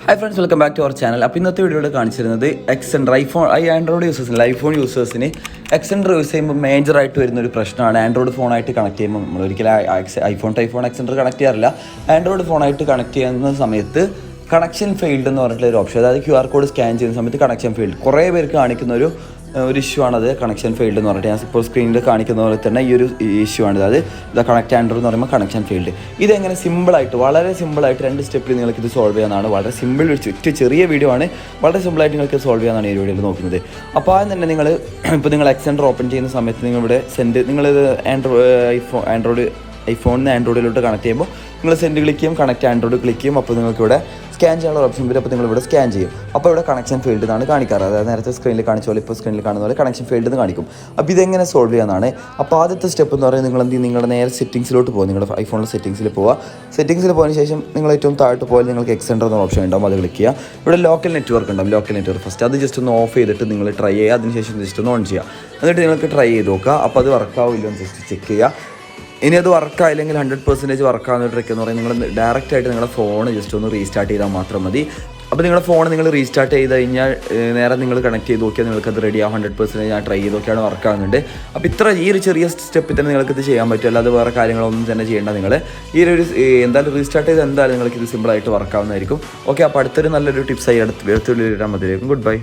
Hi friends, welcome back to our channel. അപ്പോൾ ഇന്നത്തെ വീഡിയോയിൽ കാണിച്ചിരുന്നത് Xender ആൻഡ്രോയിഡ് യൂസേഴ്സിന് ഐഫോൺ യൂസേഴ്സിന് Xender യൂസ് ചെയ്യുമ്പോൾ മേജറായിട്ട് വരുന്നൊരു പ്രശ്നമാണ്. ആൻഡ്രോയിഡ് ഫോണായിട്ട് കണക്ട് ചെയ്യുമ്പോൾ നമ്മൾ ഒരിക്കലും ഐഫോൺ Xender കണക്ട് ചെയ്യാറില്ല. ആൻഡ്രോയിഡ് ഫോണായിട്ട് കണക്ട് ചെയ്യുന്ന സമയത്ത് കണക്ഷൻ ഫെയിൽഡ് എന്ന് പറഞ്ഞിട്ടുള്ള ഒരു ഓപ്ഷൻ, അതായത് QR കോഡ് സ്കാൻ ചെയ്യുന്ന സമയത്ത് കണക്ഷൻ ഫെയിൽഡ് കുറേ പേർക്ക് കാണിക്കുന്ന ഒരു ഇഷ്യൂ ആണത്. കണക്ഷൻ ഫെയിൽഡ് എന്ന് പറഞ്ഞിട്ട് ഞാൻ ഇപ്പോൾ സ്ക്രീനിൽ കാണിക്കുന്ന പോലെ തന്നെ ഈ ഒരു ഇഷ്യൂ ആണ്. അതായത് ഇത് കണക്ട് ആൻഡ്രോയിഡ് എന്ന് പറയുമ്പോൾ കണക്ഷൻ ഫെയിൽഡ്. ഇതെങ്ങനെ സിമ്പിളായിട്ട്, വളരെ സിമ്പിളായിട്ട് 2 സ്റ്റെപ്പിൽ നിങ്ങൾക്ക് ഇത് സോൾവ് ചെയ്യാനാണ്. വളരെ സിമ്പിൾ, ചെറിയ വീഡിയോ ആണ്. വളരെ സിമ്പിളായിട്ട് നിങ്ങൾക്ക് സോൾവ് ചെയ്യാനാണ് ഈ വീഡിയോയിൽ നോക്കുന്നത്. അപ്പോൾ ആദ്യം തന്നെ നിങ്ങൾ Xender ഓപ്പൺ ചെയ്യുന്ന സമയത്ത് നിങ്ങളിവിടെ നിങ്ങളിത് ഐഫോണിൽ നിന്ന് ആൻഡ്രോയിഡിലോട്ട് കണക്ട് ചെയ്യുമ്പോൾ നിങ്ങൾ സെൻഡ് ക്ലിക്ക് ചെയ്യും, കണക്ട് ആൻഡ്രോയിഡ് ക്ലിക്ക് ചെയ്യും. അപ്പോൾ നിങ്ങൾക്ക് ഇവിടെ സ്കാൻ ചെയ്യാനുള്ള ഓപ്ഷൻ വരും. അപ്പോൾ നിങ്ങളിവിടെ സ്കാൻ ചെയ്യും. അപ്പോൾ ഇവിടെ കണക്ഷൻ ഫെയിൽഡ് എന്നാണ് കാണിക്കാറ്. അതായത് നേരത്തെ സ്ക്രീനിൽ കാണിച്ച പോലെ ഇപ്പോൾ സ്ക്രീനിൽ കാണുന്ന പോലെ കണക്ഷൻ ഫെയിൽഡ് എന്ന് കാണിക്കും. അപ്പോൾ ഇതെങ്ങനെ സോൾവ് ചെയ്യാനാണ്. അപ്പോൾ ആദ്യത്തെ സ്റ്റെപ്പ് എന്ന് പറയുന്നത് നിങ്ങൾ എന്ത് ചെയ്യും, നിങ്ങളുടെ നേരെ സെറ്റിംഗ്സിലോട്ട് പോകും. നിങ്ങളുടെ ഐഫോണിൽ സെറ്റിംഗ്സിൽ പോവുക. സെറ്റിംഗ്സിൽ പോയതിന് ശേഷം നിങ്ങൾ ഏറ്റവും താഴോട്ട് പോയാൽ നിങ്ങൾക്ക് Xender എന്ന ഓപ്ഷൻ ഉണ്ടാവും, അത് ക്ലിക്ക് ചെയ്യുക. ഇവിടെ ലോക്കൽ നെറ്റ്വർക്ക് ഉണ്ടാവും, ലോക്കൽ നെറ്റ്വർക്ക് ഫസ്റ്റ് അത് ജസ്റ്റ് ഒന്ന് ഓഫ് ചെയ്തിട്ട് നിങ്ങൾ ട്രൈ ചെയ്യുക. അതിനുശേഷം ജസ്റ്റ് ഒന്ന് ഓൺ ചെയ്യുക. എന്നിട്ട് നിങ്ങൾക്ക് ട്രൈ ചെയ്ത് നോക്കുക. അപ്പോൾ അത് വർക്കാവില്ലോ എന്ന് ജസ്റ്റ് ചെക്ക് ചെയ്യുക. ഇനി അത് വർക്കായില്ലെങ്കിൽ 100% വർക്കാവുന്ന ട്രിക്ക് എന്ന് പറയുന്നത് നിങ്ങൾ ഡയറക്റ്റായിട്ട് നിങ്ങളുടെ ഫോൺ ജസ്റ്റ് ഒന്ന് റീസ്റ്റാർട്ട് ചെയ്താൽ മാത്രം മതി. അപ്പോൾ നിങ്ങളുടെ ഫോൺ നിങ്ങൾ റീസ്റ്റാർട്ട് ചെയ്ത് കഴിഞ്ഞാൽ നേരെ നിങ്ങൾ കണക്ട് ചെയ്ത് നോക്കിയാൽ നിങ്ങൾക്കത് റെഡി ആവും. 100% ഞാൻ ട്രൈ ചെയ്ത് നോക്കിയാണ് വർക്കാകുന്നുണ്ട്. അപ്പോൾ ഈ ഒരു ചെറിയ സ്റ്റെപ്പിൽ തന്നെ നിങ്ങൾക്കിത് ചെയ്യാൻ പറ്റും. അല്ലാതെ വേറെ കാര്യങ്ങളൊന്നും തന്നെ ചെയ്യേണ്ട. നിങ്ങൾ ഈ ഒരു എന്തായാലും റീസ്റ്റാർട്ട് ചെയ്ത് എന്തായാലും നിങ്ങൾക്കിത് സിമ്പിളായിട്ട് വർക്കാവുന്നതായിരിക്കും. ഓക്കെ, അപ്പോൾ അടുത്തൊരു നല്ലൊരു ടിപ്സായി അടുത്ത വീഡിയോയിൽ വരാൻ മതിയായിരിക്കും. Good bye.